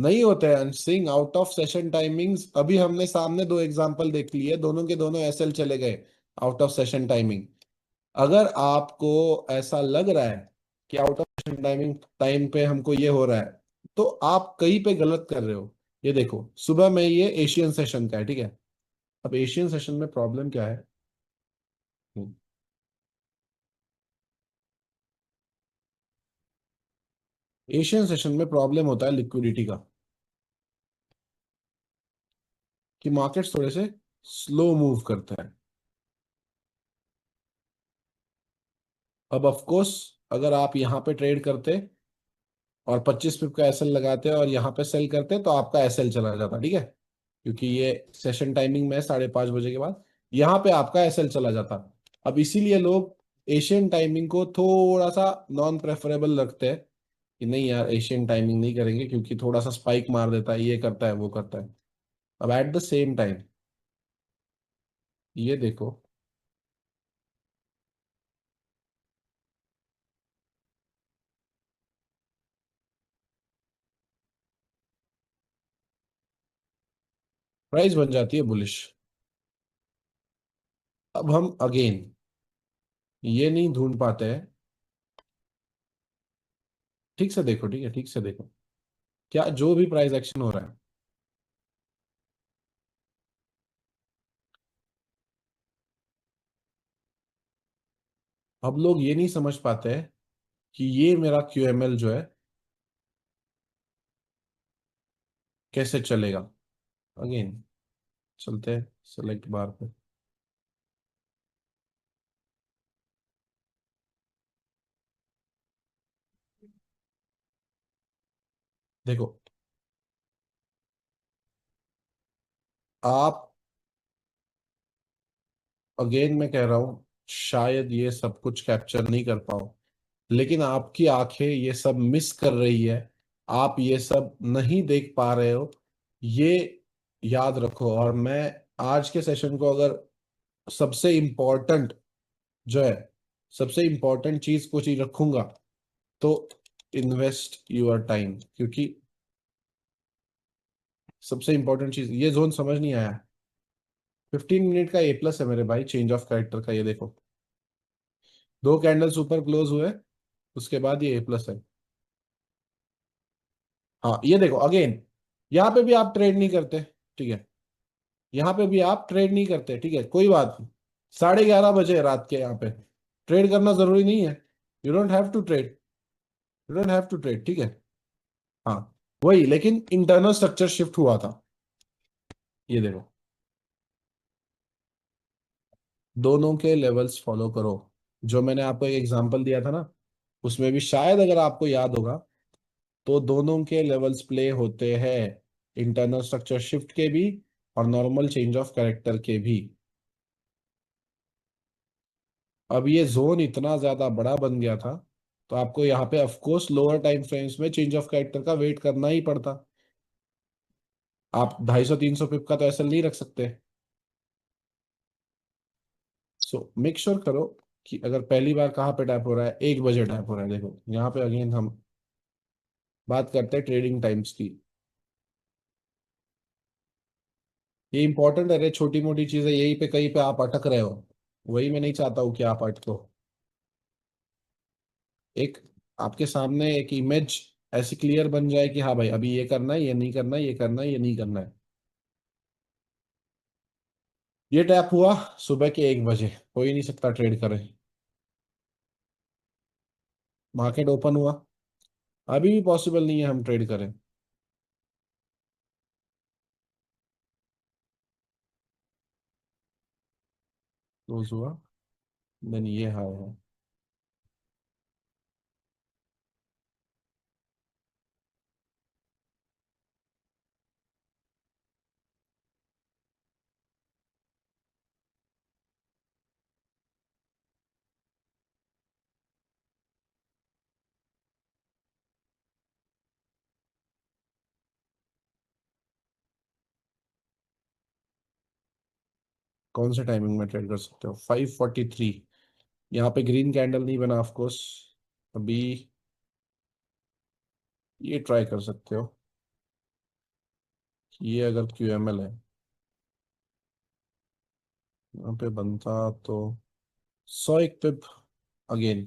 नहीं होते हैं सिंग आउट ऑफ सेशन टाइमिंग्स। अभी हमने सामने दो एग्जांपल देख लिए, दोनों के दोनों एसएल चले गए आउट ऑफ सेशन टाइमिंग। अगर आपको ऐसा लग रहा है कि out of session timing time पे हमको ये हो रहा है, तो आप कहीं पे गलत कर रहे हो। ये देखो, सुबह में ये एशियन सेशन का है, ठीक है। अब एशियन सेशन में प्रॉब्लम क्या है? एशियन सेशन में प्रॉब्लम होता है लिक्विडिटी का, कि मार्केट्स थोड़े से स्लो मूव करते हैं। अब ऑफ कोर्स, अगर आप यहाँ पे ट्रेड करते और 25 पिप का एसएल लगाते और यहाँ पे सेल करते तो आपका एसएल चला जाता, ठीक है। क्योंकि ये सेशन टाइमिंग में है 5:30 बजे के बाद, यहाँ पे आपका एसएल चला जाता। अब इसीलिए लोग एशियन टाइमिंग को थोड़ा सा नॉन प्रेफरेबल रखते हैं, कि नहीं यार एशियन टाइमिंग नहीं करेंगे क्योंकि थोड़ा सा स्पाइक मार देता है, ये करता है वो करता है। अब एट द सेम टाइम ये देखो, प्राइस बन जाती है बुलिश। अब हम अगेन ये नहीं ढूंढ पाते हैं। ठीक से देखो, ठीक है, ठीक से देखो, क्या जो भी प्राइस एक्शन हो रहा है, अब लोग ये नहीं समझ पाते हैं कि ये मेरा क्यूएमएल जो है कैसे चलेगा। अगेन चलते हैं सेलेक्ट बार पे। देखो, आप, अगेन मैं कह रहा हूं, शायद ये सब कुछ कैप्चर नहीं कर पाओ, लेकिन आपकी आंखें ये सब मिस कर रही है। आप ये सब नहीं देख पा रहे हो, ये याद रखो। और मैं आज के सेशन को अगर सबसे इम्पोर्टेंट जो है, सबसे इम्पोर्टेंट चीज कुछ ही रखूंगा, तो इन्वेस्ट योर टाइम। क्योंकि सबसे इंपॉर्टेंट चीज, ये जोन समझ नहीं आया। 15 मिनट का ए प्लस है मेरे भाई, चेंज ऑफ कैरेक्टर का, ये देखो। दो कैंडल्स ऊपर क्लोज हुए, उसके बाद ये ए प्लस है। हाँ ये देखो अगेन, यहाँ पे भी आप ट्रेड नहीं करते, ठीक है। यहाँ पे भी आप ट्रेड नहीं करते, ठीक है, कोई बात नहीं। 11:30 बजे है रात के, यहाँ पे ट्रेड करना जरूरी नहीं है। You don't have to trade, you don't have to trade, ठीक है। हाँ वही, लेकिन इंटरनल स्ट्रक्चर शिफ्ट हुआ था, ये देखो। दोनों के लेवल्स फॉलो करो। जो मैंने आपको एक एग्जांपल दिया था ना, उसमें भी शायद अगर आपको याद होगा, तो दोनों के लेवल्स प्ले होते हैं, इंटरनल स्ट्रक्चर शिफ्ट के भी और नॉर्मल चेंज ऑफ कैरेक्टर के भी। अब ये जोन इतना ज्यादा बड़ा बन गया था, तो आपको यहाँ पे of course lower time frames में चेंज ऑफ कैरेक्टर का वेट करना ही पड़ता। आप 250-300 पिप का तो ऐसा नहीं रख सकते। सो मेक श्योर करो कि अगर पहली बार कहाँ पे टैप हो रहा है, 1 बजे टैप हो रहा है, देखो यहाँ पे। अगेन हम बात करते हैं ट्रेडिंग टाइम्स की। ये इंपॉर्टेंट है रे, छोटी मोटी चीजें यहीं पे कहीं पे आप अटक रहे हो, वही मैं नहीं चाहता हूँ कि आप अटको। एक आपके सामने एक इमेज ऐसी क्लियर बन जाए कि हाँ भाई अभी ये करना है, ये नहीं करना है, ये करना है, ये नहीं करना है। ये टैप हुआ सुबह के 1 बजे, हो ही नहीं सकता ट्रेड करें। मार्केट ओपन हुआ, अभी भी पॉसिबल नहीं है हम ट्रेड करें। क्लोज हुआ, देन ये हाई है। कौन से टाइमिंग में ट्रेड कर सकते हो? 5:43, यहाँ पे ग्रीन कैंडल नहीं बना ऑफ कोर्स। अभी ये ट्राई कर सकते हो। ये अगर QML है यहाँ पे बनता तो 100 पिप अगेन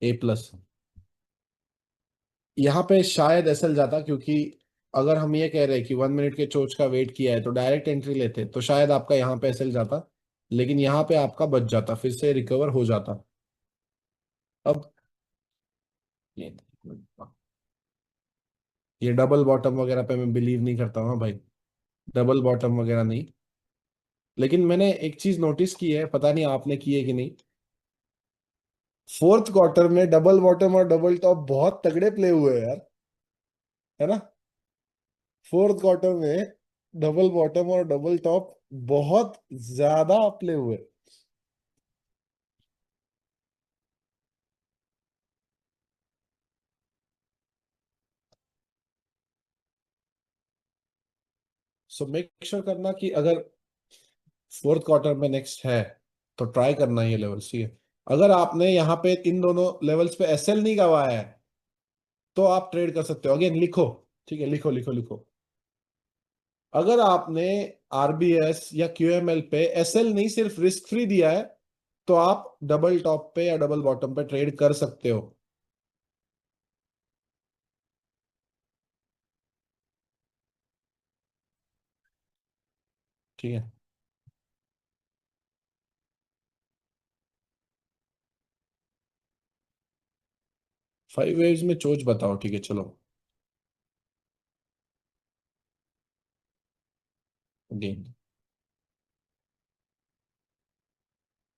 A+। यहाँ पे शायद एसएल जाता, क्योंकि अगर हम ये कह रहे हैं कि 1 मिनट के चोच का वेट किया है तो डायरेक्ट एंट्री लेते तो शायद आपका यहाँ पे एसएल जाता, लेकिन यहाँ पे आपका बच जाता, फिर से रिकवर हो जाता। अब ये ये डबल बॉटम वगैरह पे मैं बिलीव नहीं करता हूँ भाई, डबल बॉटम वगैरह नहीं। लेकिन मैंने एक चीज नोटिस की है, पता नहीं आपने की है कि नहीं, फोर्थ क्वार्टर में डबल बॉटम और डबल टॉप बहुत तगड़े प्ले हुए हैं यार, है ना। फोर्थ क्वार्टर में डबल बॉटम और डबल टॉप बहुत ज्यादा प्ले हुए। सो मेक श्योर करना कि अगर फोर्थ क्वार्टर में नेक्स्ट है तो ट्राई करना ये लेवल सी है। अगर आपने यहाँ पे इन दोनों लेवल्स पे एसएल नहीं गवाया है तो आप ट्रेड कर सकते हो, अगेन लिखो, ठीक है, लिखो लिखो लिखो। अगर आपने आरबीएस या क्यूएमएल पे एसएल नहीं सिर्फ रिस्क फ्री दिया है तो आप डबल टॉप पे या डबल बॉटम पे ट्रेड कर सकते हो। ठीक है, 5 वेव्स में चोच बताओ, ठीक है चलो। अगेन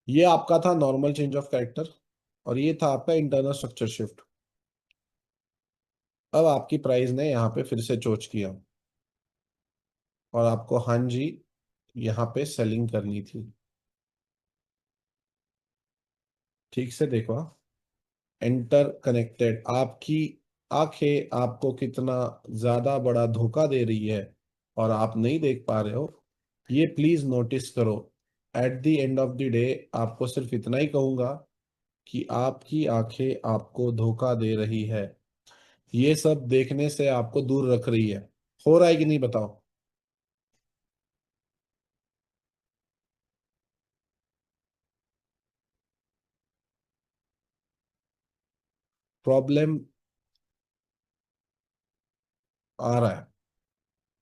ये आपका था नॉर्मल चेंज ऑफ कैरेक्टर और ये था आपका इंटरनल स्ट्रक्चर शिफ्ट। अब आपकी प्राइस ने यहाँ पे फिर से चोच किया और आपको हाँ जी यहाँ पे सेलिंग करनी थी। ठीक से देखो, इंटर कनेक्टेड, आपकी आंखें आपको कितना ज्यादा बड़ा धोखा दे रही है और आप नहीं देख पा रहे हो, ये प्लीज नोटिस करो। At the end of the day आपको सिर्फ इतना ही कहूंगा कि आपकी आंखें आपको धोखा दे रही है, ये सब देखने से आपको दूर रख रही है। हो रहा है कि नहीं बताओ। प्रॉब्लम आ रहा है,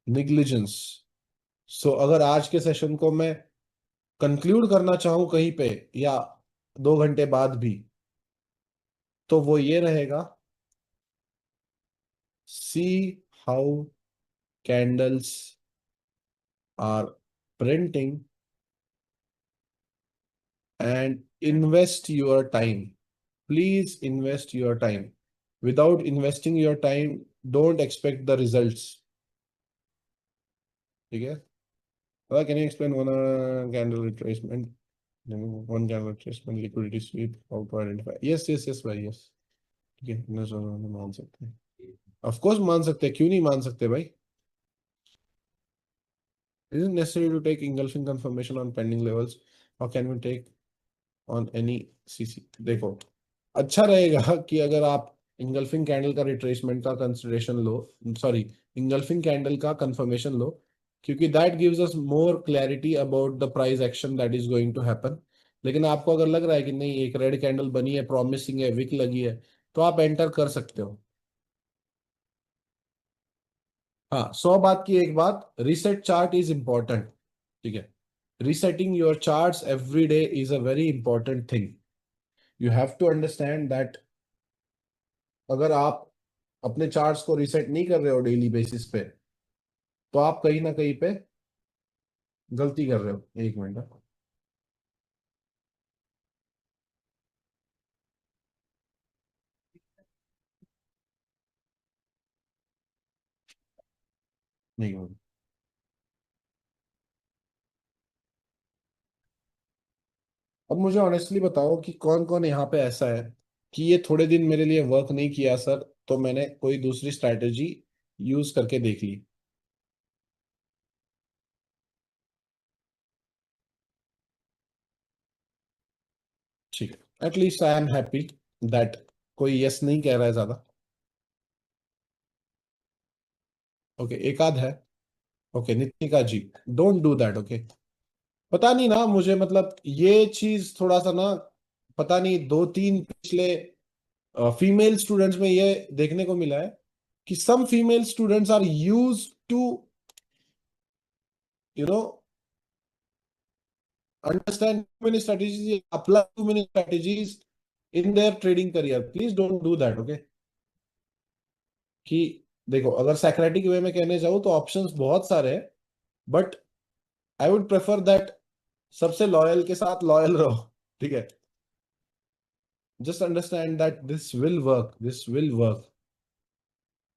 निग्लिजेंस। सो अगर आज के सेशन को मैं कंक्लूड करना चाहूं कहीं पे, या 2 घंटे बाद भी, तो वो ये रहेगा, see how candles are printing and invest your time. Please invest your time, without investing your time don't expect the results. ठीक है, can you explain one candle retracement, one candle retracement liquidity sweep, how to identify. Yes yes yes भाई yes. ठीक है, मान सकते हैं, of course मान सकते हैं, क्यों नहीं मान सकते भाई। Is it necessary to take engulfing confirmation on pending levels or can we take on any CC? देखो, अच्छा रहेगा कि अगर आप इंगल्फिंग कैंडल का रिट्रेसमेंट का कंसिडरेशन लो, सॉरी, इंगल्फिंग कैंडल का कंफर्मेशन लो, क्योंकि that gives us more clarity about the price action that is going to happen. लेकिन आपको अगर लग रहा है कि नहीं एक रेड कैंडल बनी है, प्रॉमिसिंग है, विक लगी है, तो आप एंटर कर सकते हो। हाँ, 100 बात की एक बात, रिसेट चार्ट इज इंपॉर्टेंट। ठीक है, resetting your charts every day is a very important thing. You have to understand that अगर आप अपने चार्ट्स को रीसेट नहीं कर रहे हो डेली बेसिस पे, तो आप कहीं ना कहीं पे गलती कर रहे हो। एक मिनट नहीं हो। अब मुझे ऑनेस्टली बताओ कि कौन कौन यहाँ पे ऐसा है कि ये थोड़े दिन मेरे लिए वर्क नहीं किया सर, तो मैंने कोई दूसरी स्ट्रैटेजी यूज करके देख ली। ठीक है, at least I am happy that कोई यस नहीं कह रहा है ज्यादा। ओके, एक आध है। Okay Nitika ji, don't do that, okay. पता नहीं ना मुझे, मतलब ये चीज थोड़ा सा ना, पता नहीं, दो तीन पिछले फीमेल स्टूडेंट्स में ये देखने को मिला है कि some female students are use to you know understand too many strategies, apply too many strategies in their trading career. Please don't do that, okay? कि देखो, अगर सैक्रेटिक वे में कहने जाऊँ तो ऑप्शंस बहुत सारे हैं, but I would prefer that सबसे लॉयल के साथ लॉयल रहो, ठीक है? Just understand that this will work, this will work.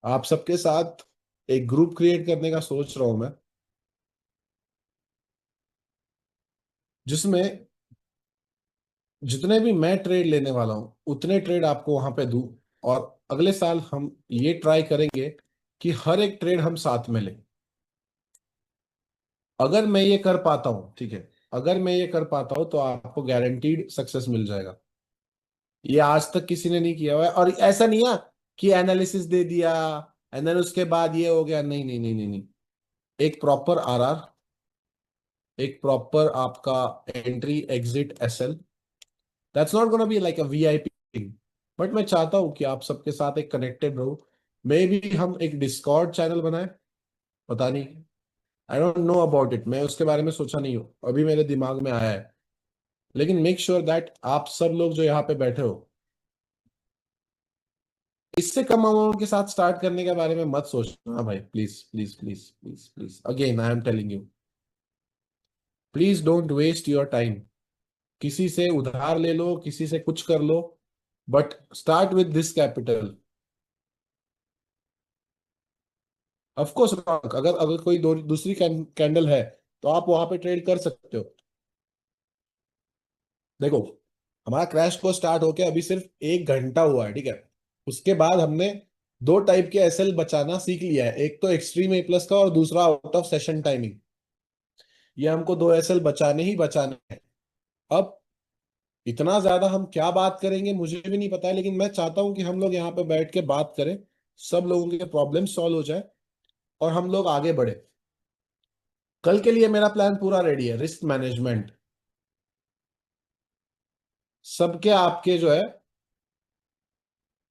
आप सबके साथ एक ग्रुप क्रिएट करने का सोच रहा हूं मैं, जिसमें जितने भी मैं ट्रेड लेने वाला हूं उतने ट्रेड आपको वहां पे दूं। और अगले साल हम ये ट्राई करेंगे कि हर एक ट्रेड हम साथ में लें। अगर मैं ये कर पाता हूं, ठीक है, अगर मैं ये कर पाता हूं तो आपको गारंटीड सक्सेस मिल जाएगा। ये आज तक किसी ने नहीं किया हुआ है, और ऐसा नहीं है कि एनालिसिस दे दिया एंड देन उसके बाद ये हो गया। नहीं नहीं नहीं नहीं नहीं। एक प्रॉपर आरआर, एक प्रॉपर आपका entry exit SL, that's not gonna be like a VIP thing. But मैं चाहता हूं कि आप सबके साथ एक कनेक्टेड रहो। मे बी हम एक डिस्कॉर्ड चैनल बनाए, पता नहीं, I don't know about it, मैं उसके बारे में सोचा नहीं हूँ, अभी मेरे दिमाग में आया है। लेकिन मेक श्योर दैट आप सब लोग जो यहाँ पे बैठे हो, इससे कम अमाउंट के साथ स्टार्ट करने के बारे में मत सोचना भाई, please please please please please, again I am telling you, please don't waste your time. किसी से उधार ले लो, किसी से कुछ कर लो, but start with this capital. Of course, अगर अगर कोई दूसरी कैंडल है तो आप वहां पे ट्रेड कर सकते हो। देखो, हमारा क्रैश को स्टार्ट होके अभी सिर्फ 1 घंटा हुआ है, ठीक है? उसके बाद हमने दो टाइप के एसएल बचाना सीख लिया है, एक तो एक्सट्रीम ए प्लस का और दूसरा आउट ऑफ सेशन टाइमिंग। ये हमको दो एसएल बचाने ही बचाने हैं। अब इतना ज्यादा हम क्या बात करेंगे मुझे भी नहीं पता है, लेकिन मैं चाहता हूं कि हम लोग यहाँ पे बैठ के बात करें, सब लोगों के प्रॉब्लम सॉल्व हो जाए और हम लोग आगे बढ़े। कल के लिए मेरा प्लान पूरा रेडी है। रिस्क मैनेजमेंट सबके आपके जो है,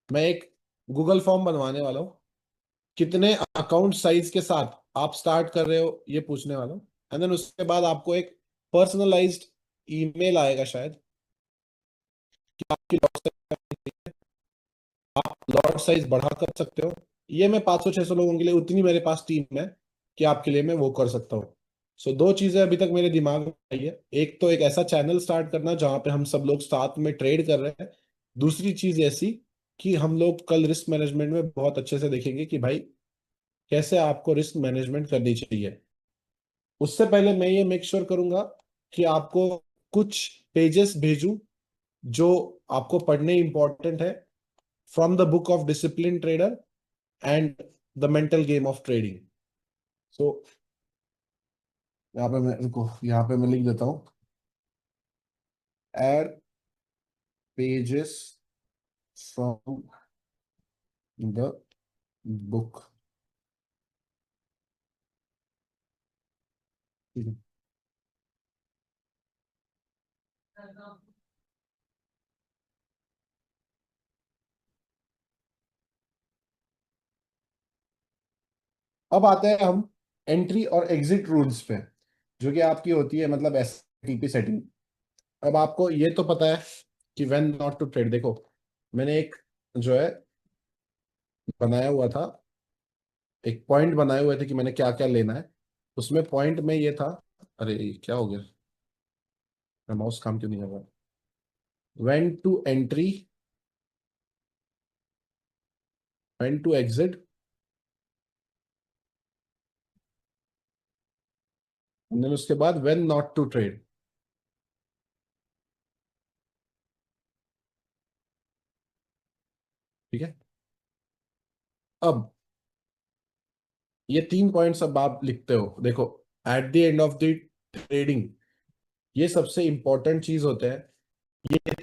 मैं एक गूगल फॉर्म बनवाने वाला हूँ, कितने अकाउंट साइज के साथ आप स्टार्ट कर रहे हो ये पूछने वाला हूँ। एंड देन उसके बाद आपको एक पर्सनलाइज्ड ईमेल आएगा शायद, कि आपकी लॉट साइज बढ़ा कर सकते हो। ये मैं 500-600 लोगों के लिए, उतनी मेरे पास टीम है कि आपके लिए मैं वो कर सकता हूँ। सो दो चीजें अभी तक मेरे दिमाग में आई है, एक तो एक ऐसा चैनल स्टार्ट करना जहां पे हम सब लोग साथ में ट्रेड कर रहे हैं। दूसरी चीज ऐसी कि हम लोग कल रिस्क मैनेजमेंट में बहुत अच्छे से देखेंगे कि भाई कैसे आपको रिस्क मैनेजमेंट करनी चाहिए। उससे पहले मैं ये मेक श्योर करूंगा कि आपको कुछ पेजेस भेजूं जो आपको पढ़ने इंपॉर्टेंट है, from the book of discipline trader and the mental game of trading. So यहाँ पे मैं, रुको, यहाँ पे मैं लिख देता हूँ, add pages from the book. ठीक है। अब आते हैं हम एंट्री और एग्जिट रूल्स पे, जो कि आपकी होती है मतलब एसटीपी सेटिंग। अब आपको ये तो पता है कि व्हेन नॉट टू ट्रेड। देखो, मैंने एक जो है बनाया हुआ था, एक पॉइंट बनाए हुए थे कि मैंने क्या क्या लेना है। उसमें पॉइंट में ये था, अरे क्या हो गया, मेरा माउस काम क्यों नहीं कर रहा? When to entry, when to exit, then उसके बाद व्हेन नॉट टू ट्रेड। ठीक है। अब ये 3 पॉइंट्स अब आप लिखते हो, देखो, at the end of the trading ये सबसे इंपॉर्टेंट चीज होता है। ये